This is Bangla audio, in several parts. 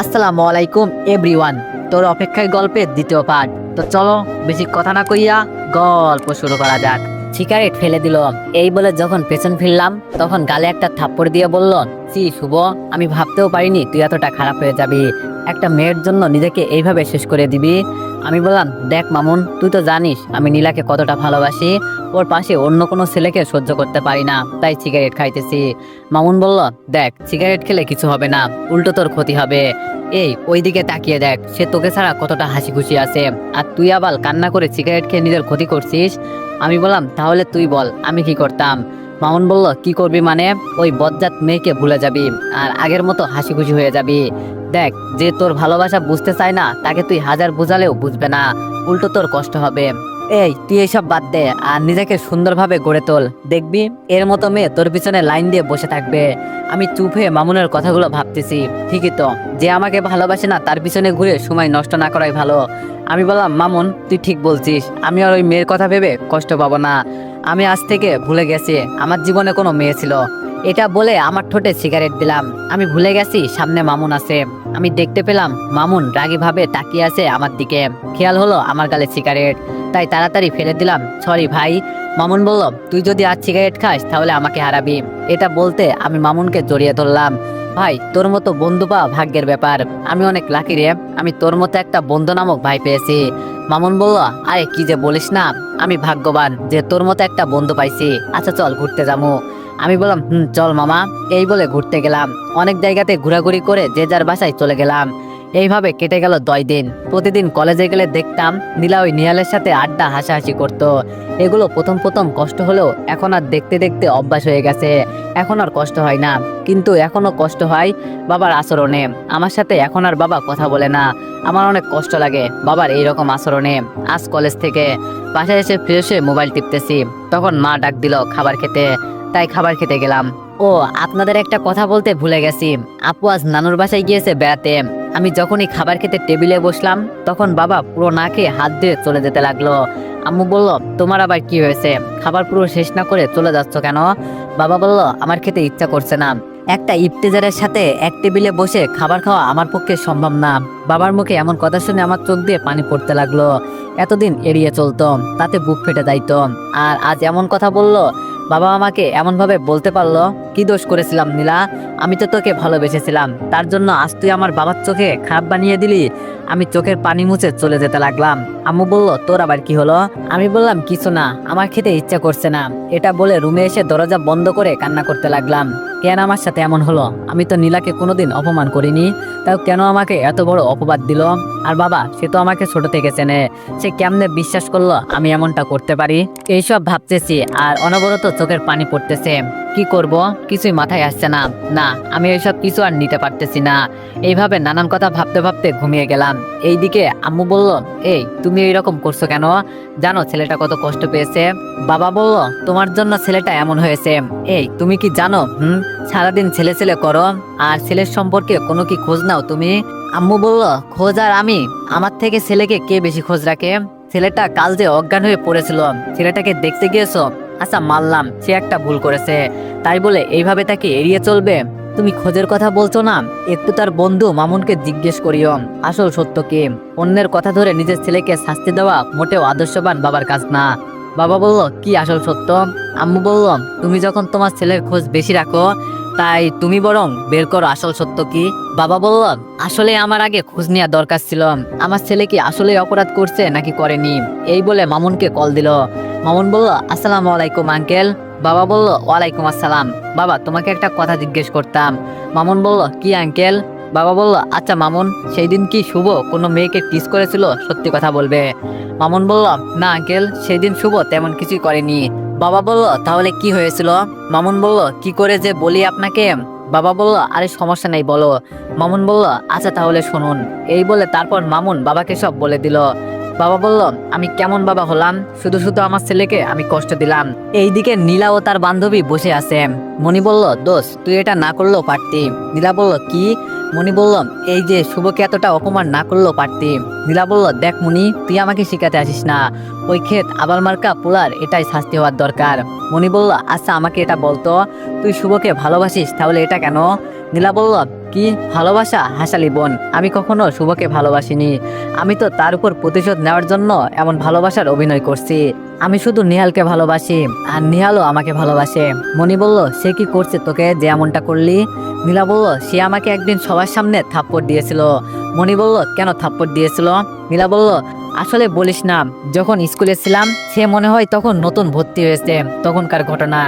আসসালামু আলাইকুম এভরিওয়ান। তোর অপেক্ষায় গল্পের দ্বিতীয় পার্ট। তো চলো বেশি কথা না কইয়া গল্প শুরু করা যাক। সিগারেট ফেলে দিল। এই বলে যখন পেছন ফিরলাম তখন গালে একটা থাপ্পড় দিয়ে বলল, সি শুভ, আমি ভাবতেও পারিনি তুই এতটা খারাপ হয়ে যাবি। একটা মেয়ের জন্য নিজেকে এইভাবে শেষ করে দিবি। আমি বললাম, দেখ মামুন, তুই তো জানিস আমি নীলাকে কতটা ভালোবাসি। ওর পাশে অন্য কোনো ছেলেকে সহ্য করতে পারি না, তাই সিগারেট খাইতেছি। মামুন বলল, দেখ সিগারেট খেলে কিছু হবে না, উল্টো তোর ক্ষতি হবে। এই ওইদিকে তাকিয়ে দেখ, সে তোকে ছাড়া কতটা হাসি খুশি আছে, আর তুই আবার কান্না করে সিগারেট খেয়ে নিজের ক্ষতি করছিস। আমি বললাম, তাহলে তুই বল আমি কি করতাম। মামুন বলল, কি করবি মানে? ওই বজ্জাত মেয়েকে ভুলে যাবি আর আগের মতো হাসি খুশি হয়ে যাবি। দেখ, যে তোর ভালোবাসা বুঝতে চায় না তাকে তুই হাজার বোঝালেও বুঝবে না, উল্টো তোর কষ্ট হবে। এই তুই এইসব বাদ দে আর নিজেকে সুন্দরভাবে গড়ে তোল, দেখবি এর মতো মেয়ে তোর পিছনে লাইন দিয়ে বসে থাকবে। আমি চুপ হয়ে মামুনের কথাগুলো ভাবতেছি। ঠিকই তো, যে আমাকে ভালোবাসে না তার পিছনে ঘুরে সময় নষ্ট না করাই ভালো। আমি বললাম, মামুন তুই ঠিক বলছিস, আমি আর ওই মেয়ের কথা ভেবে কষ্ট পাবো না। আমি আজ থেকে ভুলে গেছি আমার জীবনে কোনো মেয়ে ছিল। এটা বলে আমার ঠোঁটে সিগারেট দিলাম। আমি ভুলে গেছি সামনে মামুন আছে। আমি দেখতে পেলাম মামুন রাগী ভাবে তাকিয়ে আছে আমার দিকে। খেয়াল হলো আমার গালে সিগারেট, তাই তাড়াতাড়ি ফেলে দিলাম, সরি ভাই। মামুন বলল, তুই যদি আজ সিগারেট খাস তাহলে আমাকে হারাবি। এটা বলতে আমি মামুনকে জড়িয়ে ধরলাম। ভাই, তোর মতো বন্ধু পাওয়া ভাগ্যের ব্যাপার, আমি অনেক লাকি রে। আমি তোর মতো একটা বন্ধু নামক ভাই পেয়েছি। মামুন বলল, আরে কি যে বলিস না, আমি ভাগ্যবান যে তোর মতো একটা বন্ধু পাইছি। আচ্ছা চল ঘুরতে যাবো। আমি বললাম, চল মামা। এই বলে ঘুরতে গেলাম। অনেক জায়গাতে ঘোরাঘুরি করে যে যার বাসায় চলে গেলাম। এইভাবে কেটে গেল 10 দিন। প্রতিদিন কলেজে গেলে দেখতাম নীলা ওই নিহালের সাথে আড্ডা হাসাহাসি করতো। এগুলো প্রথম প্রথম কষ্ট হলেও এখন আর দেখতে দেখতে অভ্যাস হয়ে গেছে। এখন আর কষ্ট হয় না, কিন্তু এখনো কষ্ট হয় বাবার আচরণে। আমার সাথে এখন আর বাবা কথা বলে না। আমার অনেক কষ্ট লাগে বাবার এইরকম আচরণে। আজ কলেজ থেকে বাসায় এসে ফ্রেশ হয়ে মোবাইল টিপতেছি, তখন মা ডাক দিল খাবার খেতে, তাই খাবার খেতে গেলাম। ও, আপনাদের একটা কথা বলতে ভুলে গেছি, আপু আজ নানুর বাসায় গিয়েছে বেড়াতে। আমি যখনই খাবার খেতে টেবিলে বসলাম তখন বাবা পুরো না খেয়ে হাত দিয়ে চলে যেতে লাগলো। আম্মু বলল, তোমার আবার কি হয়েছে, খাবার পুরো শেষ না করে চলে যাচ্ছ কেন? বাবা বলল, আমার খেতে ইচ্ছা করছে না। একটা ইফতেজারের সাথে এক টেবিলে বসে খাবার খাওয়া আমার পক্ষে সম্ভব না। বাবার মুখে এমন কথা শুনে আমার চোখ দিয়ে পানি পড়তে লাগলো। এতদিন এড়িয়ে চলতো, তাতে বুক ফেটে যাইতো, আর আজ এমন কথা বলল। বাবা আমাকে এমন ভাবে বলতে পারলো? কি দোষ করেছিলাম নীলা? আমি তো তোকে ভালোবেসেছিলাম, তার জন্য আজ তুই আমার বাবার চোখে খারাপ বানিয়ে দিলি। আমি চোখের পানি মুছে চলে যেতে লাগলাম। আম্মু বলল, তোর আবার কি হলো? আমি বললাম, কিছু না, আমার খেতে ইচ্ছা করছে না। এটা বলে রুমে এসে দরজা বন্ধ করে কান্না করতে লাগলাম। কেন আমার সাথে এমন হলো? আমি তো নীলাকে কোনোদিন অপমান করিনি, তাও কেন আমাকে এত বড় অপবাদ দিল? আর বাবা, সে তো আমাকে ছোট থেকে চেনে, সে কেমনে বিশ্বাস করলো আমি এমনটা করতে পারি? এইসব ভাবতেছি আর অনবরত চোখের পানি পড়তেছে। কি করব কিছুই মাথায় আসছে না। না, আমি এইসব কিছু আর নিতে পারতেছি না। এইভাবে নানান কথা ভাবতে ভাবতে ঘুমিয়ে গেলাম। এইদিকে আম্মু বলল, এই তুমি এইরকম করছো কেন? জানো ছেলেটা কত কষ্ট পেয়েছে? বাবা বলল, তোমার জন্য ছেলেটা এমন হয়েছে। এই তুমি কি জানো, সারাদিন ছেলে ছেলে করো আর ছেলের সম্পর্কে কোনো কি খোঁজ নাও তুমি? আম্মু বলল, খোঁজ আর আমি? আমার থেকে ছেলেকে কে বেশি খোঁজ রাখে? ছেলেটা কাল যে অজ্ঞান হয়ে পড়েছিল, ছেলেটাকে দেখতে গিয়েছো? আচ্ছা মানলাম সে একটা ভুল করেছে, তাই বলে এইভাবে তাকে এড়িয়ে চলবে? তুমি খোঁজের কথা বলছো না, একটু তার বন্ধু মামুনকে জিজ্ঞেস করিও আসল সত্য কি। অন্যের কথা ধরে নিজের ছেলেকে শাস্তি দেওয়া মোটেও আদর্শবান বাবার কাজ না। বাবা বলল, কি আসল সত্য? আম্মু বলল, তুমি যখন তোমার ছেলের খোঁজ বেশি রাখো, তাই তুমি বরং বের করো আসল সত্য কি। বাবা বলল, আসলে আমার আগে খোঁজ নেওয়া দরকার ছিল, আমার ছেলে কি আসলে অপরাধ করছে নাকি করেনি। এই বলে মামুনকে কল দিল। মামুন বলল, আসসালামু আলাইকুম আঙ্কেল। বাবা বলল, ওয়ালাইকুম আসসালাম। বাবা, তোমাকে একটা কথা জিজ্ঞেস করতাম। মামুন বলল, কি আঙ্কেল? বাবা বলল, আচ্ছা মামুন, সেই দিন কি শুভ কোনো মেয়েকে টিস করেছিল? সত্যি কথা বলবে। মামুন বলল, না আঙ্কেল, সেই দিন শুভ তেমন কিছুই করেনি। বাবা বলল, তাহলে কি হয়েছিল? মামুন বলল, কি করে যে বলি আপনাকে। বাবা বলল, আরে সমস্যা নেই বলো। মামুন বলল, আচ্ছা তাহলে শুনুন। এই বলে তারপর মামুন বাবাকে সব বলে দিল। বাবা বলল, আমি কেমন বাবা হলাম? শুধু শুধু আমার ছেলেকে আমি কষ্ট দিলাম। এইদিকে নীলা ও তার বান্ধবী বসে আছে। মনি বলল, দোস্ত তুই এটা না করলেও পারতি। নীলা বলল, কি? মনি বলল, এই যে শুভকে এতটা অপমান না করলেও পারতি। নীলা বলল, দেখ মনি, তুই আমাকে শিখাতে আসিস না। ওই ক্ষেত আবার মার্কা পোলার এটাই শাস্তি হওয়ার দরকার। মনি বলল, আচ্ছা আমাকে এটা বলতো, তুই শুভকে ভালোবাসিস তাহলে এটা কেন? নীলা বলল, কি ভালোবাসা? হাসালি বোন, আমি কখনো শুভকে ভালোবাসিনি। আমি তো তার উপর প্রতিশোধ নেওয়ার জন্য এমন ভালোবাসার অভিনয় করছি। আমি শুধু নিহালকে ভালোবাসি, আর নিহালও আমাকে ভালোবাসে। মনি বলল, সে কি করছে তোকে যে এমনটা করলি? নীলা বলল, সে আমাকে একদিন সবার সামনে থাপ্পড় দিয়েছিল। মনি বলল, কেন থাপ্পড় দিয়েছিল? নীলা বলল, আসলে বলিস না, যখন স্কুলে ছিলাম, সে মনে হয় তখন নতুন ভর্তি হয়েছে, তখনকার ঘটনা।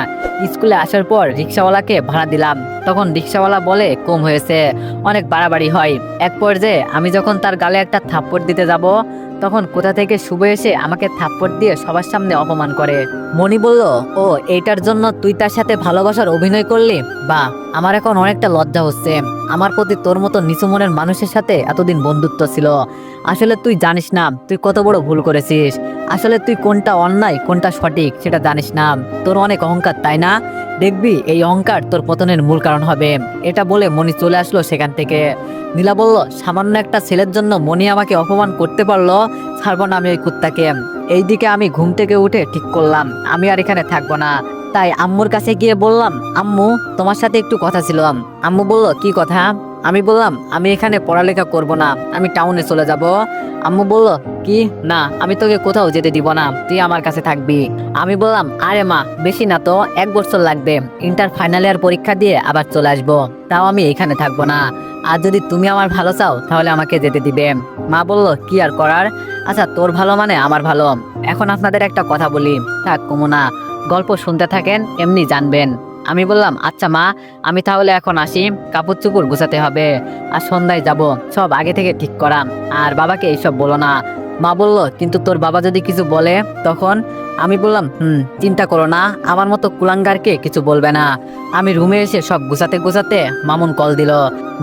স্কুলে আসার পর রিক্সাওয়ালাকে ভাড়া দিলাম, তখন রিক্সাওয়ালা বলে কম হয়েছে, অনেক বাড়াবাড়ি হয়। এক পর্যায়ে আমি যখন তার গালে একটা থাপ্পড় দিতে যাব, তখন কোথা থেকে শুভ এসে আমাকে থাপ্পড় দিয়ে সবার সামনে অপমান করে। মনি বলল, ও এইটার জন্য তুই তার সাথে ভালোবাসার অভিনয় করলি? বা, আমার এখন অনেকটা লজ্জা হচ্ছে। আমার প্রতি তোর মতো নিচু মনের মানুষের সাথে এতদিন বন্ধুত্ব ছিল। আসলে তুই জানিস না তুই কত বড় ভুল করেছিস। আসলে তুই কোনটা অন্যায় কোনটা সঠিক সেটা জানিস না। তোর অনেক অহংকার, তাই না? দেখবি এই অহংকার তোর পতনের মূল কারণ হবে। এটা বলে মনি চলে আসলো সেখান থেকে। নীলা বলল, সামান্য একটা ছেলের জন্য মনি আমাকে অপমান করতে পারলো, ছাড়বো না আমি ওই কুত্তাকে। এইদিকে আমি ঘুম থেকে উঠে ঠিক করলাম আমি আর এখানে থাকবো না। তাই আম্মুর কাছে গিয়ে বললাম, আম্মু তোমার সাথে একটু কথা ছিল। আম্মু বলল, কি কথা? আমি বললাম, আমি এখানে পড়ালেখা করব না, আমি টাউনে চলে যাব। আম্মু বলল, কি? না, আমি তোকে কোথাও যেতে দিব না, তুই আমার কাছে থাকবি। আমি বললাম, আরে মা, বেশি না তো, 1 বছর লাগবে, ইন্টার ফাইনাল ইয়ার পরীক্ষা দিয়ে আবার চলে আসবো, তাও আমি এখানে থাকবো না। আর যদি তুমি আমার ভালো চাও তাহলে আমাকে যেতে দিবে। মা বলল, কি আর করার, আচ্ছা তোর ভালো মানে আমার ভালো। এখন আপনাদের একটা কথা বলি, থাক কমুনা, গল্প শুনতে থাকেন, এমনি জানবেন। আমি বললাম, আচ্ছা মা, আমি তাহলে এখন আসি, কাপড় চুপড় গুছাতে হবে, আর সন্ধ্যায় যাব, সব আগে থেকে ঠিক করা, আর বাবাকে এইসব বলো না। মা বলল, কিন্তু তোর বাবা যদি কিছু বলে তখন? আমি বললাম, চিন্তা করো না, আমার মতো কুলাঙ্গারকে কিছু বলবে না। আমি রুমে এসে সব গুছাতে গুছাতে মামুন কল দিল।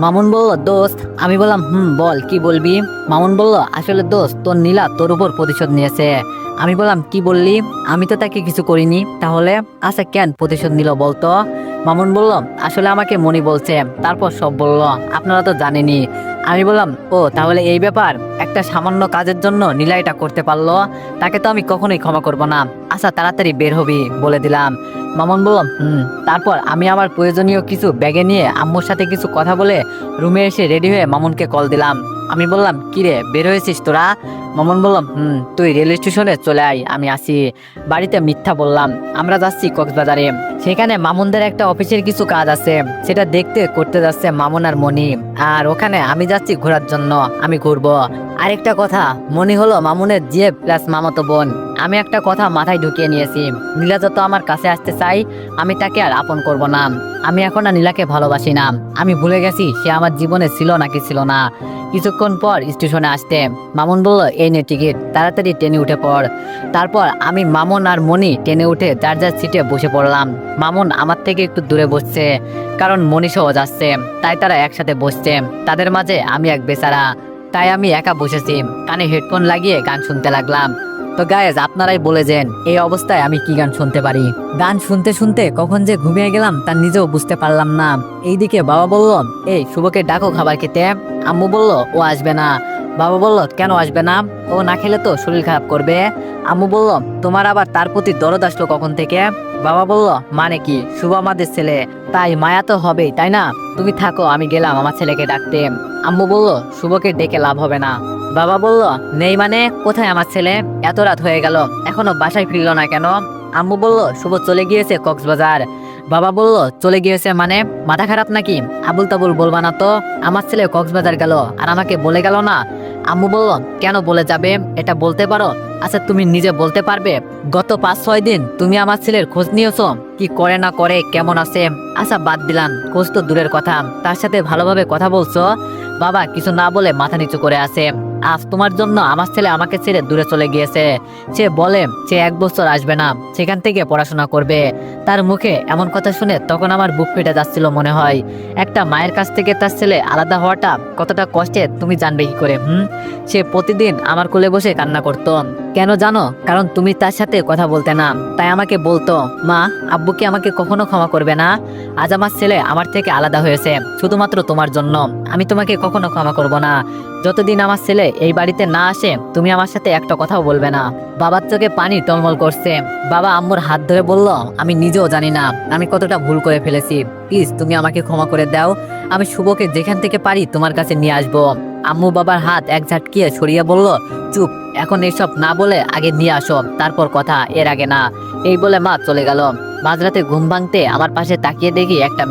মামুন বলল, দোস্ত। আমি বললাম, বল, কি বলবি? মামুন বলল, আসলে দোস্ত, তোর নীলা তোর উপর প্রতিশোধ নিয়েছে। আমি বললাম, কি বললি? আমি তো তাকে কিছু করিনি। তাহলে? আচ্ছা, কেন প্রতিশোধ নিল বলতো? মামুন বলল, আসলে আমাকে মনি বলছে, তারপর সব বলল, আপনারা তো জানেনই। আমি বললাম, ও তাহলে এই ব্যাপার। একটা সামান্য কাজের জন্য নীলা এটা করতে পারলো, তাকে তো আমি কখনোই ক্ষমা করব না। আচ্ছা, তাড়াতাড়ি বের হবি, বলে দিলাম। মামুন বলল, তারপর আমি আমার প্রয়োজনীয় কিছু ব্যাগে নিয়ে আম্মুর সাথে কিছু কথা বলে রুমে এসে রেডি হয়ে মামুনকে কল দিলাম। আমি বললাম, কিরে, বের হয়েছিস তোরা? মামুন বললাম, তুই রেল স্টেশনে চলে আয়, আমি আসি। বাড়িতে মিথ্যা বললাম, আমরা যাচ্ছি কক্সবাজারে। সেখানে মামুনদের একটা অফিসের কিছু কাজ আছে, সেটা দেখতে করতে যাচ্ছে মামুন আর মনি। আর ওখানে আমি যাচ্ছি ঘোরার জন্য, আমি ঘুরবো। আরেকটা কথা, মনি হলো মামুনের জিএফ প্লাস মামাতো বোন। আমি একটা কথা মাথায় ঢুকিয়ে নিয়েছি, নীলা যত আমার কাছে আসতে চাই, আমি তাকে আর আপন করব না। আমি এখন আর নীলাকে ভালোবাসি না। আমি ভুলে গেছি সে আমার জীবনে ছিল নাকি ছিল না। কিছুক্ষণ পর স্টেশনে আসতে মামুন বলল, এই নে টিকিট, তাড়াতাড়ি ট্রেনে উঠে পড়। তারপর আমি, মামুন আর মনি ট্রেনে উঠে যার যার সিটে বসে পড়লাম। মামুন আমার থেকে একটু দূরে বসছে, কারণ মনি সহ যাচ্ছে, তাই তারা একসাথে বসছে। তাদের মাঝে আমি এক বেচারা, তাই আমি একা বসেছি, কানে হেডফোন লাগিয়ে গান শুনতে লাগলাম। তো গায়েস, আপনারাই বলে যান এই অবস্থায় আমি কি গান শুনতে পারি। গান শুনতে শুনতে কখন যে ঘুমিয়ে গেলাম তা নিজেও বুঝতে পারলাম না। এইদিকে বাবা বলল, এই শুভকে ডাকো খাবার খেতে। আম্মু বলল, ও আসবে না। বাবা বলল, কেন আসবে না? ও না খেলে তো শরীর খারাপ করবে। আম্মু বলল, তোমার আবার তার প্রতি দরদ আসলো কখন থেকে? বাবা বলল, মানে কি, শুভ আমাদের ছেলে, তাই মায়া তো হবেই, তাই না? তুমি থাকো, আমি গেলাম আমার ছেলেকে ডাকতে। আম্মু বলল, শুভকে ডেকে লাভ হবে না। বাবা বলল, নেই মানে? কোথায় আমার ছেলে? এত রাত হয়ে গেল, এখনো বাসায় ফিরল না কেন? আম্মু বলল, শুভ চলে গিয়েছে কক্সবাজার। বাবা বলল, চলে গিয়েছে মানে? মাথা খারাপ নাকি? আবুল তাবুল বলবা না তো। আমার ছেলে কক্সবাজার গেল আর আমাকে বলে গেল না? আম্মু বলল, কেন বলে যাবে, এটা বলতে পারো? আচ্ছা, তুমি নিজে বলতে পারবে গত 5-6 দিন তুমি আমার ছেলের খোঁজ নিয়েছো, কি করে না করে, কেমন আছে? আচ্ছা, বাদ দিলাম, খোঁজ তো দূরের কথা, তার সাথে ভালোভাবে কথা বলছো? বাবা কিছু না বলে মাথা নিচু করে আছে। আজ তোমার জন্য আমার ছেলে আমাকে ছেড়ে দূরে চলে গিয়েছে। সে বলে সে 1 বছর আসবে না, সেখান থেকে পড়াশোনা করবে। তার মুখে এমন কথা শুনে তখন আমার বুক ফেটে যাচ্ছিল। মনে হয় একটা মায়ের কাছ থেকে তার ছেলে আলাদা হওয়াটা কতটা কষ্টের তুমি জানবে কি করে? সে প্রতিদিন আমার কোলে বসে কান্না করতো। কেন জানো? কারণ তুমি তার সাথে কথা বলতে না, তাই আমাকে বলতো, মা, আব্বু কি আমাকে কখনো ক্ষমা করবে না? আজ আমার ছেলে আমার থেকে আলাদা হয়েছে শুধুমাত্র তোমার জন্য, আমি তোমাকে কখনো ক্ষমা করব না। যতদিন আমার ছেলে এই বাড়িতে না আসে তুমি আমার সাথে একটা কথাও বলবে না। বাবার চোখে পানি টলমল করছে। বাবা আম্মুর হাত ধরে বলল, আমি নিজেও জানি না আমি কতটা ভুল করে ফেলেছি, প্লিজ তুমি আমাকে ক্ষমা করে দাও। আমি শুভকে যেখান থেকে পারি তোমার কাছে নিয়ে আসবো। আম্মু বাবার হাত এক ঝাটকিয়ে সরিয়ে বলল, চুপ, এখন এইসব না বলে আগে নিয়ে আসো, তারপর কথা, এর আগে না। এই বলে মা চলে গেল। মাঝরাতে ঘুম ভাঙতে আমার পাশে তাকিয়ে দেখি একটা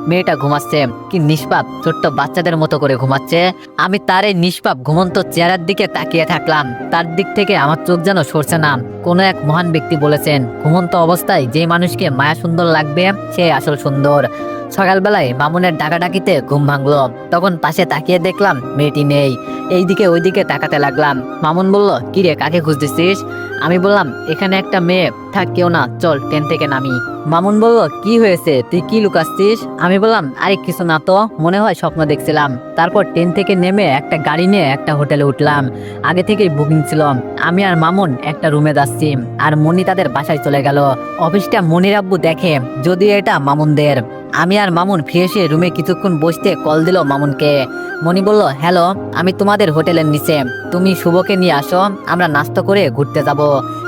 মেয়েটা ঘুমাচ্ছে। কি নিষ্পাপ, ছোট্ট বাচ্চাদের মতো করে ঘুমাচ্ছে। আমি তার এই নিষ্পাপ ঘুমন্ত চেহারার দিকে তাকিয়ে থাকলাম। তার দিক থেকে আমার চোখ যেন সরছে না। কোনো এক মহান ব্যক্তি বলেছেন, ঘুমন্ত অবস্থায় যে মানুষকে মায়া সুন্দর লাগবে সে আসল সুন্দর। সকালবেলায় মামুনের ডাকাডাকিতে ঘুম ভাঙলো। তখন পাশে তাকিয়ে দেখলাম মেয়েটি নেই। এইদিকে ওইদিকে তাকাতে লাগলাম। মামুন বলল, কি রে, কাকে খুঁজতেছিস? আমি বললাম, এখানে একটা মেয়ে, থাক কেউ না, চল ট্রেন থেকে নামি। মামুন বলল, কি হয়েছে, তুই কি লুকাচ্ছিস? আমি বললাম, আরে কিছু না তো, মনে হয় স্বপ্ন দেখছিলাম। তারপর ট্রেন থেকে নেমে একটা গাড়ি নিয়ে একটা হোটেলে উঠলাম। আগে থেকেই বুকিং ছিল। আমি আর মামুন একটা রুমে যাচ্ছি, আর মনি তাদের বাসায় চলে গেল। অফিসটা মনির আব্বু দেখে, যদিও এটা মামুনদের। আমি আর মামুন ফ্রেশ হয়ে রুমে কিছুক্ষণ বসতে কল দিল মামুনকে। মনি বলল, হ্যালো, আমি তোমাদের হোটেলের নিচে, তুমি শুভকে নিয়ে আসো, আমরা নাস্তা করে ঘুরতে যাব।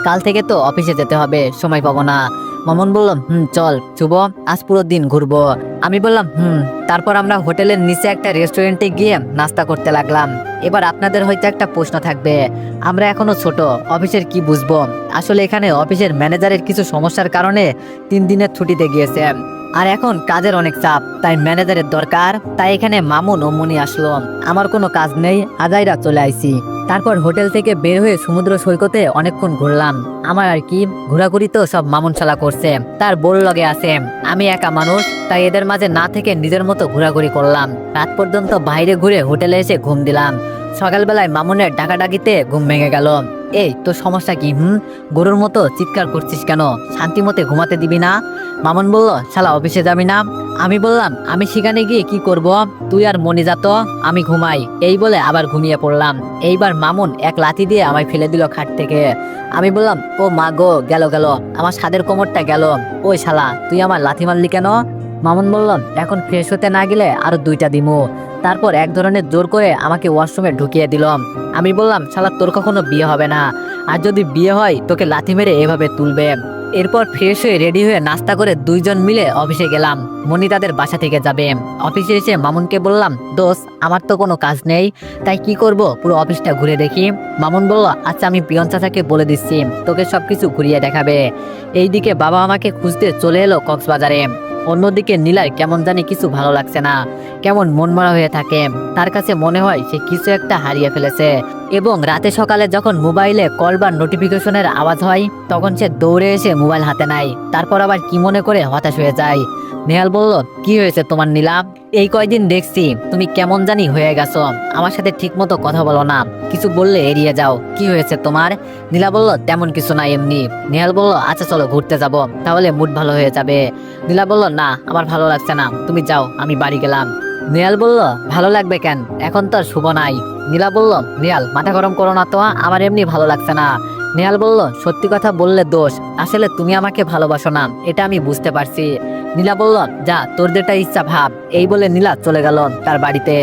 কাল থেকে তো অফিসে যেতে হবে, সময় পাবো না। মামুন বলল, চল শুভ, আজ পুরো দিন ঘুরবো। আমি বললাম, তারপর আমরা হোটেলের নিচে একটা রেস্টুরেন্টে গিয়ে নাস্তা করতে লাগলাম। এবার আপনাদের হয়তো একটা প্রশ্ন থাকবে, আমরা এখনো ছোট, অফিসের কি বুঝবো? আসলে এখানে অফিসের ম্যানেজারের কিছু সমস্যার কারণে 3 দিনের ছুটিতে গিয়েছে, আর এখন কাজের অনেক চাপ, তাই ম্যানেজারের দরকার। তাই এখানে মামুন ও মনি আসলো। আমার কোনো কাজ নেই, আজাইরা চলে আইছি। তারপর হোটেল থেকে বের হয়ে সমুদ্র সৈকতে অনেকক্ষণ ঘুরলাম। আমার আর কি, ঘোরাঘুরি তো সব মামুন শালা করছে, তার বোর লগে আছে। আমি একা মানুষ, তাই এদের মাঝে না থেকে নিজের মতো ঘোরাঘুরি করলাম। রাত পর্যন্ত বাইরে ঘুরে হোটেলে এসে ঘুম দিলাম। সকালবেলায় মামুনের ডাকাডাকিতে ঘুম ভেঙে গেল। এই তোর সমস্যা কি? গরুর মতো চিৎকার করছিস কেন? শান্তি মতে ঘুমাতে দিবি না? মামুন বলল, শালা অফিসে যাবি না? আমি বললাম, আমি সেখানে গিয়ে কি করব, তুই আর মনি যা তো, আমি ঘুমাই। এই বলে আবার ঘুমিয়ে পড়লাম। এইবার মামুন এক লাথি দিয়ে আমায় ফেলে দিল খাট থেকে। আমি বললাম, ও মা গো, গেল গেল, আমার সাদের কোমরটা গেল। ওই শালা, তুই আমার লাথি মারলি কেন? মামুন বলল, এখন ফ্রেশ হতে না গেলে আরো 2টা দিমু। তারপর এক ধরনের জোর করে আমাকে ওয়াশরুমে ঢুকিয়ে দিল। আমি বললাম, শালা তোর কখনো বিয়ে হবে না, আর যদি বিয়ে হয় তোকে লাথি মেরে এভাবে তুলবে। এরপর ফ্রেশ হয়ে রেডি হয়ে নাস্তা করে 2জন মিলে অফিসে গেলাম। মনি তাদের বাসা থেকে যাবে। অফিসে এসে মামুনকে বললাম, দোস্ত, আমার তো কোনো কাজ নেই, তাই কি করব, পুরো অফিসটা ঘুরে দেখি। মামুন বলল, আচ্ছা আমি পিয়ন চাচাকে বলে দিচ্ছি, তোকে সবকিছু ঘুরিয়ে দেখাবে। এইদিকে বাবা আমাকে খুঁজতে চলে এলো কক্সবাজারে। অন্যদিকে নীলার কেমন জানি কিছু ভালো লাগছে না, কেমন মনমরা হয়ে থাকে। তার কাছে মনে হয় সে কিছু একটা হারিয়ে ফেলেছে। এবং রাতে সকালে যখন মোবাইলে কল বা নোটিফিকেশনের আওয়াজ হয়, তখন সে দৌড়ে এসে মোবাইল হাতে নেয়। তারপর আবার কি মনে করে হতাশ হয়ে যায়। নেহাল বলল, কি হয়েছে তোমার নীলা? এই কয়দিন দেখছি তুমি কেমন জানি হয়ে গেছো, আমার সাথে ঠিক মতো কথা বলো না, কিছু বললে এড়িয়ে যাও, কি হয়েছে তোমার? নীলা বলল, তেমন কিছু না, এমনি। নেহাল বলল, আচ্ছা চলো ঘুরতে যাব, তাহলে মুড ভালো হয়ে যাবে। নীলা বলল, না আমার ভালো লাগছে না, তুমি যাও, আমি বাড়ি গেলাম। নেহাল বলল, ভালো লাগবে কেন, এখন তো আর শুভ নাই। নীলা বলল, নেহাল মাথা গরম করো না তো, আমার এমনি ভালো লাগছে না। নেহাল বলল, সত্যি কথা বললে দোষ, আসলে তুমি আমাকে ভালোবাসো না, এটা আমি বুঝতে পারছি। নীলা বলল, যা, তোর যেটা ইচ্ছা ভাব। এই বলে নীলা চলে গেল তার বাড়িতে।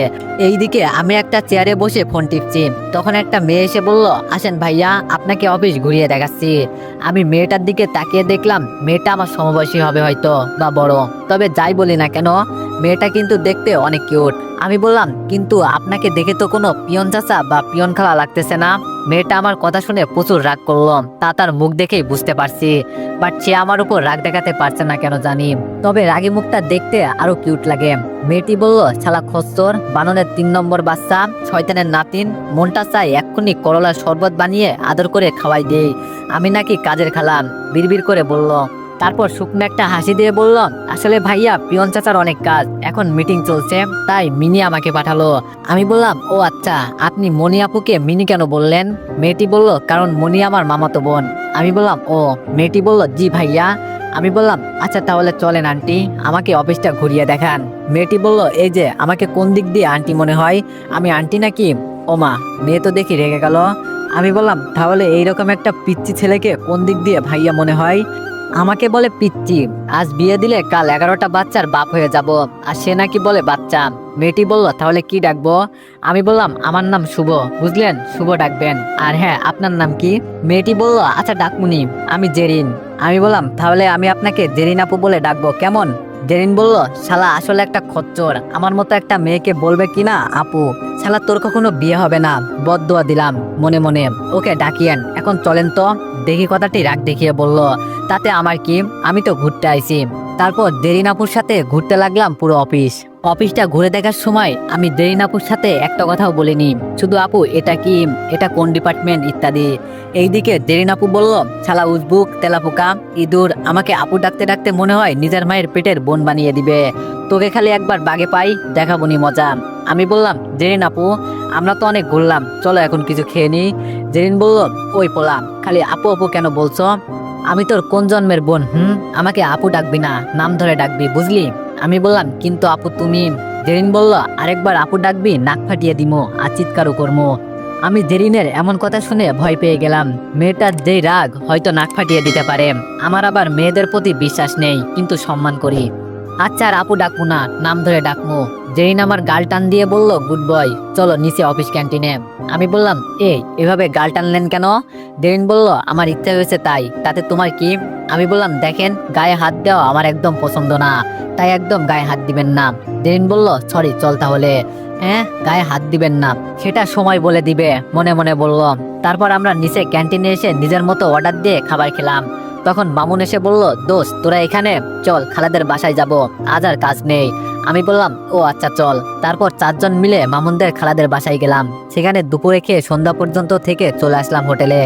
এইদিকে আমি একটা চেয়ারে বসে ফোন টিপছি। তখন একটা মেয়ে এসে বলল, আসেন ভাইয়া, আপনাকে অফিস ঘুরিয়ে দেখাচ্ছি। আমি মেয়েটার দিকে তাকিয়ে দেখলাম, মেয়েটা আমার সমবয়সী হবে হয়তো, বা বড়। তবে যাই বলি না কেন, মেয়েটা কিন্তু দেখতে অনেক কিউট। আমি বললাম, কিন্তু আপনাকে দেখে তো কোনো পিয়ন চাচা বা পিয়ন খালা লাগতেছে না। মেয়েটা আমার কথা শুনে প্রচুর রাগ করলো, তা তার মুখ দেখেই বুঝতে পারছি। বাট সে আমার উপর রাগ দেখাতে পারছে না কেন জানি, তবে রাগী মুখটা দেখতে আরো কিউট লাগে। মেয়েটি বলল, শালা খচ্চর, বাননের 3 নম্বর বাচ্চা, শয়তানের নাতিন, মনটা চাই এক্ষুনি করলার শরবত বানিয়ে আদর করে খাওয়াই দেই, আমি নাকি কাজের খালাম, বিড়বিড় করে বলল। তারপর শুকনো একটা হাসি দিয়ে বলল, আসলে ভাইয়া পিয়ন চাচার অনেক কাজ, এখন মিটিং চলছে, তাই মিনি আমাকে পাঠালো। আমি বললাম, ও আচ্ছা, আপনি মনি আপুকে মিনি কেন বললেন? মেয়েটি বলল, কারণ মনি আমার মামাতো বোন। আমি বললাম, ও। মেয়েটি বলল, জি ভাইয়া। আমি বললাম, আচ্ছা তাহলে চলেন আন্টি, আমাকে অফিসটা ঘুরিয়ে দেখান। মেয়েটি বলল, এই যে, আমাকে কোন দিক দিয়ে আন্টি মনে হয়, আমি আন্টি নাকি? ও মা, মেয়ে তো দেখি রেগে গেল। আমি বললাম, তাহলে এইরকম একটা পিচ্চি ছেলেকে কোন দিক দিয়ে ভাইয়া মনে হয়? আমাকে বলে পিচ্চি, আজ বিয়ে দিলে কাল 11টা বাচ্চার বাপ হয়ে যাব। আর সে নাকি বলে বাচ্চা। মেয়েটি বলল, তাহলে কি ডাকবো? আমি বললাম, আমার নাম শুভ, বুঝলেন, শুভ ডাকবেন। আর হ্যাঁ, আপনার নাম কি? মেয়েটি বলল, আচ্ছা ডাকমুনি, আমি জেরিন। আমি বললাম, তাহলে আমি আপনাকে জেরিন আপু বলে ডাকবো, কেমন? জেরিন বলল, শালা আসলে একটা খচ্চর, আমার মতো একটা মেয়েকে বলবে কিনা আপু। শালা তোর কখনো বিয়ে হবে না, বদদুয়া দিলাম মনে মনে। ওকে ডাকিয়েন, এখন চলেন তো। দেখি কথাটি রাগ দেখিয়ে বলল, তাতে আমার কি, আমি তো ঘুরতে আইছি। তারপর জেরিন আপুর সাথে ঘুরতে লাগলাম পুরো অফিসটা ঘুরে দেখার সময় আমি জেরিন আপুর সাথে একটা কথাও বলিনি, শুধু আপু এটা কি, এটা কোন ডিপার্টমেন্ট ইত্যাদি। এইদিকে জেরিন আপু বলল, শালা উজবুক তেলাপোকা ইঁদুর, আমাকে আপু ডাকতে ডাকতে মনে হয় নিজের মায়ের পেটের বোন বানিয়ে দিবে। তোকে খালি একবার বাগে পাই, দেখাবনি মজা। আমি বললাম, জেরিন আপু, আমরা তো অনেক ঘুরলাম, চলো এখন কিছু খেয়ে নি। জেরিন বলল, ওই পোলা, খালি আপু আপু কেন বলছো? আমি তোর কোন জন্মের বোন? আমাকে আপু ডাকবি না, নাম ধরে ডাকবি, বুঝলি? আমি বললাম, কিন্তু আপু তুমি। জেরিন বলল, আরেকবার আপু ডাকবি নাক ফাটিয়ে দিমো আর চিৎকারও করবো। আমি জেরিনের এমন কথা শুনে ভয় পেয়ে গেলাম। মেয়েটার যেই রাগ হয়তো নাক ফাটিয়ে দিতে পারে। আমার আবার মেয়েদের প্রতি বিশ্বাস নেই, কিন্তু সম্মান করি। আচ্ছা আর আপু ডাকবো না, নাম ধরে ডাকবো। জেরিন আমার গাল টান দিয়ে বলল, গুড বয়, চলো নিচে অফিস ক্যান্টিনে। আমি বললাম, এভাবে গাল টানলেন কেন? জেরিন বলল, আমার ইচ্ছা হয়েছে তাই, তাতে তোমার কি? আমি বললাম, দেখেন, গায়ে হাত দেওয়া আমার একদম পছন্দ না, তাই একদম গায়ে হাত দিবেন না। জেরিন বলল, সরি, চল তাহলে। হ্যাঁ, গায়ে হাত দিবেন না, সেটা সময় বলে দিবে, মনে মনে বললাম। তারপর আমরা নিচে ক্যান্টিনে এসে নিজের মতো অর্ডার দিয়ে খাবার খেলাম। তখন মামুন এসে বলল, দোস্ত তোরা এখানে চল, খালাদের বাসায় যাব, আজ আর কাজ নেই। আমি বললাম, ও আচ্ছা চল। তারপর 4জন মিলে মামুনদের খালাদের বাসায় গেলাম। সেখানে দুপুরে খেয়ে সন্ধ্যা পর্যন্ত থেকে চলে আসলাম হোটেলে।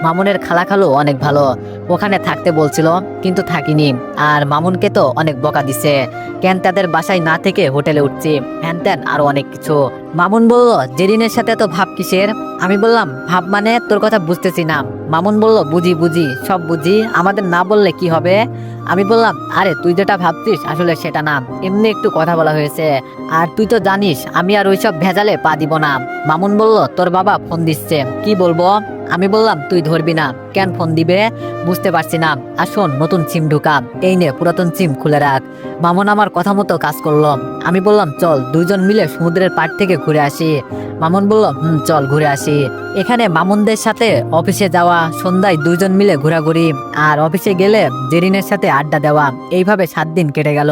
মামুনের খালা খালু অনেক ভালো, ওখানে থাকতে বলছিল, কিন্তু থাকিনি। আর মামুনকে তো অনেক বকা দিছে, কেন তাদের বাসায় না থেকে হোটেলে উঠছি, হ্যান ত্যান আরো অনেক কিছু। মামুন বলল, জেরিনের সাথে তো ভাব কিসের? আমি বললাম, ভাব মানে তোর কথা বুঝতেছি না। মামুন বলল, বুঝি বুঝি, সব বুঝি, আমাদের না বললে কি হবে? আমি বললাম, আরে তুই যেটা ভাবছিস আসলে সেটা না, এমনি একটু কথা বলা হয়েছে। আর তুই তো জানিস আমি আর ওইসব ভেজালে পা দিব না। মামুন বলল, তোর বাবা ফোন দিচ্ছে, কি বলবো? আমি বললাম, তুই ধরবি না, কেন ফোন দিবে? বুঝতে পারছি না। আর শোন, নতুন সিম ঢুকা, এই নে পুরাতন সিম খুলে রাখ। মামুন আমার কথা মতো কাজ করলো। আমি বললাম, চল 2জন মিলে সমুদ্রের পাড় থেকে ঘুরে আসি। মামুন বলল, চল ঘুরে আসি। এখানে মামুনদের সাথে অফিসে যাওয়া, সন্ধ্যায় 2জন মিলে ঘোরাঘুরি, আর অফিসে গেলে জেরিনের সাথে আড্ডা দেওয়া, এইভাবে 7 দিন কেটে গেল।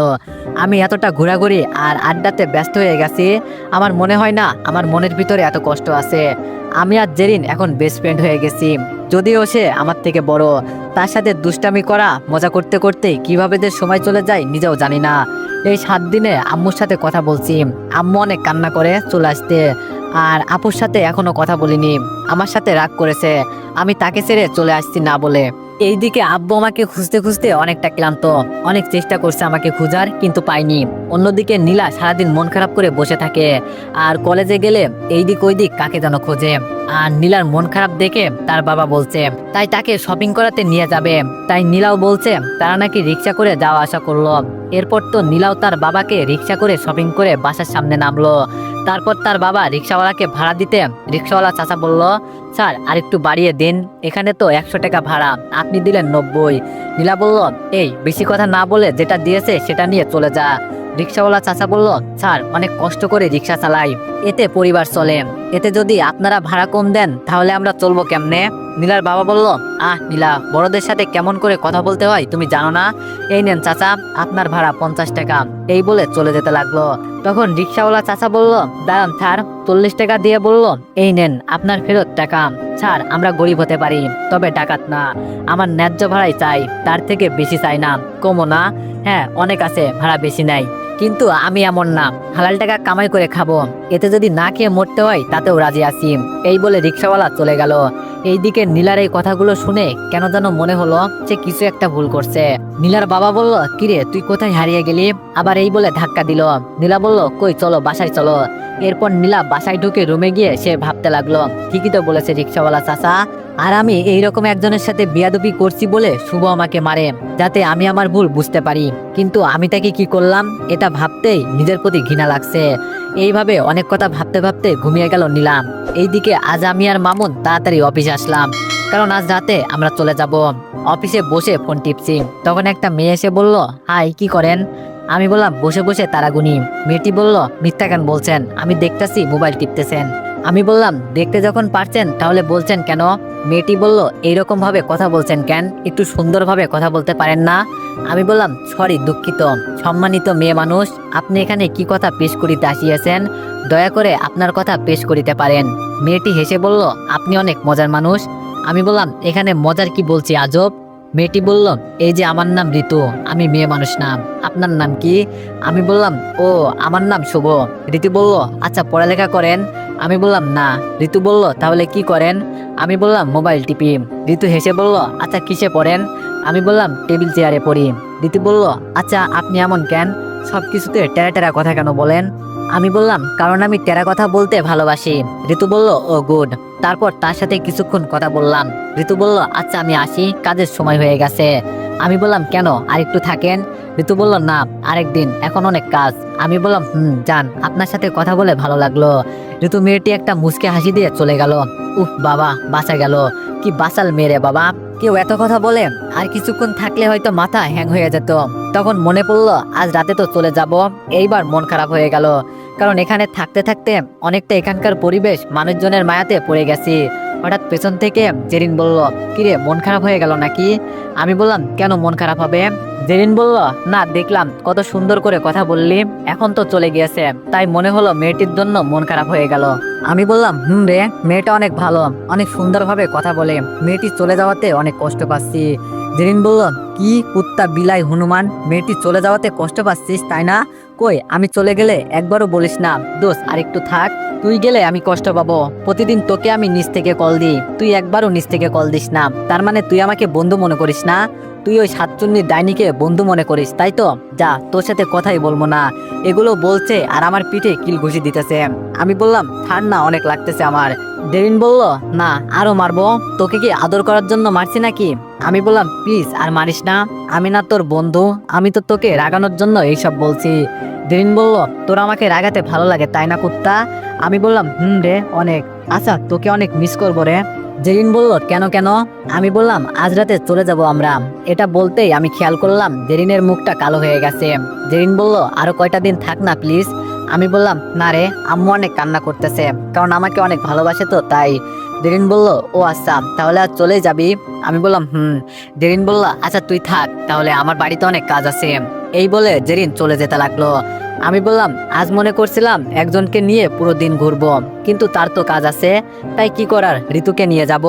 আমি এতটা ঘোরাঘুরি আর আড্ডাতে ব্যস্ত হয়ে গেছি, আমার মনে হয় না আমার মনের ভিতরে এত কষ্ট আছে। আমি আর জেরিন এখন বেস্ট ফ্রেন্ড হয়ে গেছি, যদিও সে আমার থেকে বড়। তার সাথে দুষ্টামি করা, মজা করতে করতে কিভাবে যে সময় চলে যায় নিজেও জানি না। এই 7 দিনে আম্মুর সাথে কথা বলছি, আম্মু অনেক কান্না করে চলে আসতে। আর আপুর সাথে এখনো কথা বলিনি, আমার সাথে রাগ করেছে আমি তাকে ছেড়ে চলে আসছি না বলে। এইদিকে আব্বু আমাকে খুঁজতে খুঁজতে অনেকটা ক্লান্ত, অনেক চেষ্টা করছে আমাকে খোঁজার, কিন্তু পাইনি। অন্যদিকে নীলা সারাদিন মন খারাপ করে বসে থাকে, আর কলেজে গেলে এইদিক ওইদিক কাকে যেন খোঁজে। আর নীলার মন খারাপ দেখে তার বাবা বলছে তাই তাকে শপিং করাতে নিয়ে যাবে। তাই নীলাও বলছে তারা নাকি রিক্সা করে যাওয়া আসা করলো। এরপর তো নীলাও তার বাবাকে রিক্সা করে শপিং করে বাসার সামনে নামলো। তারপর তার বাবা রিক্সাওয়ালাকে ভাড়া দিতে রিক্সাওয়ালা চাচা বলল, স্যার আর একটু বাড়িয়ে দিন, এখানে তো 100 টাকা ভাড়া, আপনি দিলেন 90। নীলা বলল, এই বেশি কথা না বলে যেটা দিয়েছে সেটা নিয়ে চলে যা। রিক্সাওয়ালা চাচা বলল, স্যার অনেক কষ্ট করে রিক্সা চালাই, এতে পরিবার চলে, এতে যদি আপনারা ভাড়া কম দেন তাহলে আমরা চলবো কেমনে? নীলার বাবা বলল, নীলা, বড়দের সাথে কেমন করে কথা বলতে হয় তুমি জানো না? এই নেন চাচা, আপনার ভাড়া 50 টাকা। এই বলে চলে যেতে লাগলো। তখন রিক্সাওয়ালা চাচা বলল, দাঁড়ান স্যার, 40 টাকা দিয়ে বলল, এই নেন আপনার ফেরত টাকা। স্যার আমরা গরিব হতে পারি, তবে ডাকাত না, আমার ন্যায্য ভাড়াই চাই, তার থেকে বেশি চাই না, কমও না। হ্যাঁ অনেক আছে, ভাড়া বেশি নাই, কিন্তু আমি এমন না, হালাল টাকা কামাই করে খাবো, এতে যদি না খেয়ে মরতে হয় তাতেও রাজি আছি। এই বলে রিক্সাওয়ালা চলে গেল। এইদিকে নীলার এই কথাগুলো শুনে কেন যেন মনে হলো সে কিছু একটা ভুল করছে। নীলার বাবা বলল, কিরে তুই কোথায় হারিয়ে গেলি? আবার এই বলে ধাক্কা দিল। নীলা বলল, কই চলো বাসায় চলো। এরপর নীলা বাসায় ঢুকে রুমে গিয়ে সে ভাবতে লাগলো, ঠিকই তো বলেছে রিক্সাওয়ালা চাচা, আর আমি এইরকম একজনের সাথে বিয়াদবি করছি বলে শুভ আমাকে মারে, যাতে আমি আমার ভুল বুঝতে পারি। কিন্তু আমি তাকে কি করলাম এটা ভাবতেই নিজের প্রতি ঘৃণা লাগছে। এইভাবে অনেক কথা ভাবতে ভাবতে ঘুমিয়ে গেল নীলাম। এইদিকে আজ আমি আর মামুন তাড়াতাড়ি অফিসে আসলাম। কারণ আজ রাতে আমরা চলে যাব। অফিসে বসে ফোন টিপছি, তখন একটা মেয়ে এসে বলল, হাই, কি করেন? আমি বললাম, বসে বসে তারা গুনি। মেয়েটি বলল, মিথ্যা কেন বলছেন? আমি দেখতেছি মোবাইল টিপতেছেন। আমি বললাম, দেখতে যখন পারছেন তাহলে বলছেন কেন? মেয়েটি বলল, এইরকম ভাবে কথা বলছেন কেন? একটু সুন্দরভাবে কথা বলতে পারেন না? আমি বললাম, সরি, দুঃখিত। সম্মানিত মেয়ে মানুষ, আপনি এখানে কি কথা পেশ করিতে আসিয়াছেন? দয়া করে আপনার কথা পেশ করিতে পারেন। মেয়েটি হেসে বলল, আপনি অনেক মজার মানুষ। আমি বললাম, এখানে মজার কি বলছি আজব? মেয়েটি বলল, এই যে আমার নাম ঋতু, আমি মেয়ে মানুষ নাম। আপনার নাম কি? আমি বললাম, ও, আমার নাম শুভ। ঋতু বলল, আচ্ছা, পড়ালেখা করেন? আমি বললাম, না। ঋতু বলল, তাহলে কি করেন? আমি বললাম, মোবাইল টিপি। ঋতু হেসে বলল, আচ্ছা, কিসে পড়েন? আমি বললাম, টেবিল চেয়ারে পড়ি। ঋতু বলল, আচ্ছা, আপনি এমন কেন? সব কিছুতে টেরা টেরা কথা কেন বলেন? আমি বললাম, কারণ আমি টেরা কথা বলতে ভালোবাসি। ঋতু বলল, ও গুড। তারপর তার সাথে কিছুক্ষণ কথা বললাম। ঋতু বলল, আচ্ছা, আমি আসি, কাজের সময় হয়ে গেছে। আমি বললাম, কেন, আর একটু থাকেন? ঋতু বলল, না, আরেকদিন, এখন অনেক কাজ। আমি বললাম, যান, আপনার সাথে কথা বলে ভালো লাগলো। ঋতু মেয়েটি একটা মুচকে হাসি দিয়ে চলে গেল। উফ বাবা, বাঁচা গেল। কি বাঁচাল মেরে বাবা! কেউ এত কথা বলে? আর কিছুক্ষণ থাকলে হয়তো মাথা হ্যাং হয়ে যেত। তখন মনে পড়লো, আজ রাতে তো চলে যাব। এইবার মন খারাপ হয়ে গেল, কারণ এখানে থাকতে থাকতে অনেকটা এখানকার পরিবেশ মানুষজনের মায়াতে পড়ে গেছি। হঠাৎ পেছন থেকে জেরিন বলল, কিরে, মন খারাপ হয়ে গেল নাকি? আমি বললাম, কেন মন খারাপ হবে? জেরিন বলল, না, দেখলাম কত সুন্দর করে কথা বললি, এখন তো চলে গিয়েছে, তাই মনে হলো মেয়েটির জন্য মন খারাপ হয়ে গেল। আমি বললাম, রে, মেয়েটা অনেক ভালো, অনেক সুন্দরভাবে কথা বলে, মেয়েটি চলে যাওয়াতে অনেক কষ্ট পাচ্ছি। জেরিন বলল, কি কুত্তা বিলাই হনুমান, মেয়েটি চলে যাওয়াতে কষ্ট পাচ্ছিস, তাই না? কই, আমি চলে গেলে একবারও বলিস না, দোস্ত আর একটু থাক। তুই গেলে আমি কষ্ট পাবো। প্রতিদিন তোকে আমি নিচ থেকে কল দিই, তুই একবারও নিচ থেকে কল দিস না। তার মানে তুই আমাকে বন্ধু মনে করিস না? তুই ওই সাতচুন্নির ডাইনিকে বন্ধু মনে করিস, তাই তো? যা, তোর সাথে কথাই বলবো না। এগুলো বলছে আর আমার পিঠে কিল ঘুষি দিতেছে। আমি বললাম, ঠান্ডা অনেক লাগতেছে আমার। জেরিন বলল, না, আরো মারবো। তোকে কি আদর করার জন্য মারছি নাকি? আমি বললাম, প্লিজ আর মারিস না, আমি না তোর বন্ধু, আমি তো তোকে রাগানোর জন্য এইসব বলছি। জেরিন বলল, তোর আমাকে রাগাতে ভালো লাগে, তাই না কুত্তা? আমি বললাম, রে, অনেক। আচ্ছা, তোকে অনেক মিস করবো রে। জেরিন বলল, কেন কেন? আমি বললাম, আজ রাতে চলে যাব আমরা। এটা বলতেই আমি খেয়াল করলাম জেরিনের মুখটা কালো হয়ে গেছে। জেরিন বলল, আরো কয়টা দিন থাক না প্লিজ। আমি বললাম, না রে, আম্মু অনেক কান্না করতেছে, কারণ আমাকে অনেক ভালোবাসে তো, তাই। জেরিন বলল, ও আচ্ছা, তাহলে আজ চলে যাবি? আমি বললাম, জেরিন বলল, আচ্ছা, তুই থাক তাহলে, আমার বাড়িতে অনেক কাজ আছে। এই বলে জেরিন চলে যেতে লাগলো। আমি বললাম, আজ মনে করছিলাম একজনকে নিয়ে পুরো দিন ঘুরবো, কিন্তু তার তো কাজ আছে, তাই কি করার, ঋতুকে নিয়ে যাব।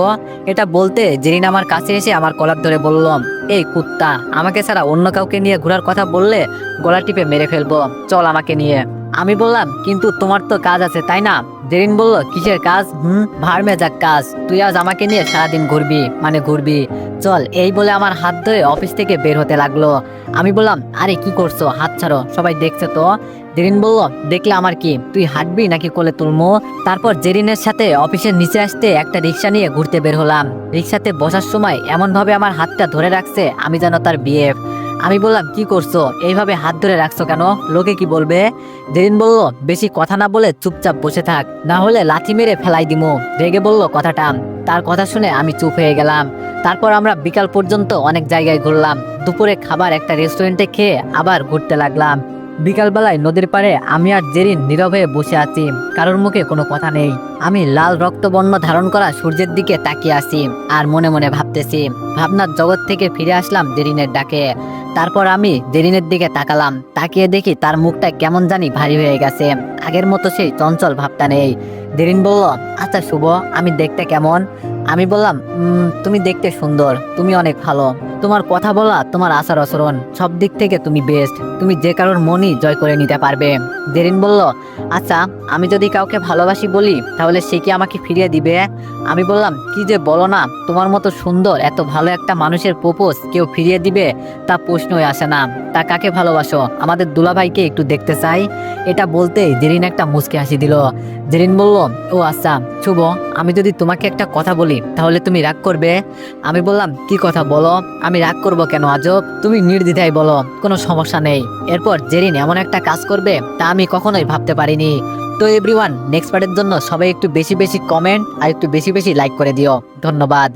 এটা বলতে জেরিন আমার কাছে এসে আমার কলার ধরে বলল, এই কুত্তা, আমাকে ছাড়া অন্য কাউকে নিয়ে ঘোরার কথা বললে গলা টিপে মেরে ফেলবো, চল আমাকে নিয়ে। আমি বললাম, কিন্তু তোমার তো কাজ আছে, তাই না? জেরিন বলল, কিসের কাজ? ভাড়মে যাক কাজ, তুই আজ আমাকে নিয়ে সারাদিন ঘুরবি, মানে ঘুরবি, চল। এই বলে আমার হাত ধরে অফিস থেকে বের হতে লাগলো। আমি বললাম, আরে কি করছো, হাত ছাড়ো, সবাই দেখছে তো। জেরিন বলল, দেখলে আমার কি, তুই হাঁটবি নাকি কোলে তুলমো? তারপর জেরিনের সাথে অফিসের নিচে আসতে একটা রিক্সা নিয়ে ঘুরতে বের হলাম। রিক্সাতে বসার সময় এমন ভাবে আমার হাতটা ধরে রাখছে আমি যেন তার বিএফ। আমি বললাম, কি করছো, এইভাবে হাত ধরে রাখছো কেন, লোকে কি বলবে? জেরিন বলল, বেশি কথা না বলে চুপচাপ বসে থাক, না হলে লাথি মেরে ফেলাই দিমু। রেগে বলল কথাটা। তার কথা শুনে আমি চুপ হয়ে গেলাম। তারপর আমরা বিকাল পর্যন্ত অনেক জায়গায় ঘুরলাম। দুপুরে খাবার একটা রেস্টুরেন্টে খেয়ে আবার ঘুরতে লাগলাম। বিকালবেলায় নদীর পাড়ে আমি আর জেরিন নীরব হয়ে বসে আছি, কারোর মুখে কোনো কথা নেই। আমি লাল রক্তবর্ণ ধারণ করা সূর্যের দিকে তাকিয়ে আছি আর মনে মনে ভাবতেছি। ভাবনার জগৎ থেকে ফিরে আসলাম জেরিনের ডাকে। তারপর আমি জেরিনের দিকে তাকালাম, তাকিয়ে দেখি তার মুখটা কেমন জানি ভারী হয়ে গেছে, আগের মতো সেই চঞ্চল ভাবটা নেই। জেরিন বলল, আচ্ছা শুভ, আমি দেখতে কেমন? আমি বললাম, তুমি দেখতে সুন্দর, তুমি অনেক ভালো, তোমার কথা বলা, তোমার আচার আচরণ, সব দিক থেকে তুমি বেস্ট, তুমি যে কারোর মনই জয় করে নিতে পারবে। জেরিন বলল, আচ্ছা, আমি যদি কাউকে ভালোবাসি বলি তাহলে সে কি আমাকে ফিরিয়ে দিবে? আমি বললাম, কি যে বলো না, তোমার মতো সুন্দর এত ভালো একটা মানুষের প্রপোজ কেউ ফিরিয়ে দিবে তা প্রশ্নই আসে না। তা কাকে ভালোবাসো, আমাদের দুলাভাইকে একটু দেখতে চাই। এটা বলতেই জেরিন একটা মুচকি হাসি দিল। জেরিন বলল, ও আচ্ছা শুভ, আমি যদি তোমাকে একটা কথা বলি তাহলে তুমি রাগ করবে? আমি বললাম, কি কথা বলো, আমি রাগ করব কেন আজব, তুমি নির্দ্বিধায় বলো, কোনো সমস্যা নেই। এরপর জেরিন এমন একটা কাজ করবে তা আমি কখনোই ভাবতে পারিনি। তো এভরিওয়ান, নেক্সট পার্টের জন্য সবাই একটু বেশি বেশি কমেন্ট আর একটু বেশি বেশি লাইক করে দিও। ধন্যবাদ।